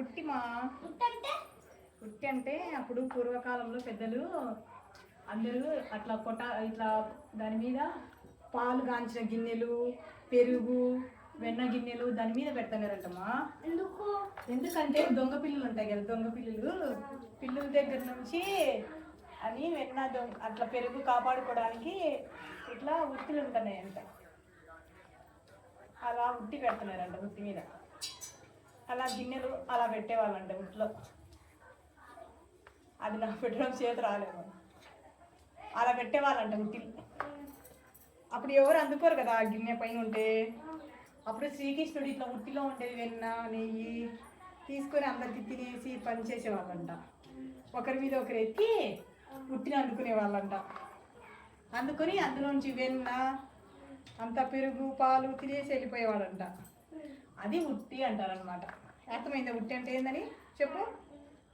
ఉట్టి మా ఉట్టి అంటే అప్పుడు పూర్వకాలంలో పెద్దలు అందరూ అట్లా ఇట్లా దాని మీద పాలు కాంచిన గిన్నెలు, పెరుగు, వెన్న గిన్నెలు దాని మీద పెడతారంటమ్మా. ఎందుకంటే దొంగ పిల్లులు ఉంటాయి కదా, దొంగ పిల్లుల దగ్గర నుంచి అని వెన్న అట్లా పెరుగు కాపాడుకోవడానికి ఇట్లా ఉత్తులు ఉంటున్నాయంట. అలా ఉట్టి పెడుతున్నారంట, ఉట్టి మీద అలా గిన్నెలు అలా పెట్టేవాళ్ళంట ఉట్లో. అది నాకు పెట్టడం చేతి రాలేదు, అలా పెట్టేవాళ్ళంట ఉట్టిలు. అప్పుడు ఎవరు అందుకోరు కదా ఆ గిన్నె పైన ఉంటే. అప్పుడు శ్రీకృష్ణుడు ఇట్లా ఉట్టిలో ఉండేది వెన్న నెయ్యి తీసుకొని అందరికి తినేసి పని చేసేవాళ్ళంట. ఒకరి మీద ఒకరు ఎత్తి ఉట్టిని అందుకునే వాళ్ళంట. అందుకొని అందులోంచి వెన్న అంత పెరుగు పాలు తినేసి వెళ్ళిపోయేవాడంట. అది ఉట్టి అంటారనమాట. అర్థమైందా ఉట్టి అంటే ఏందని చెప్పు.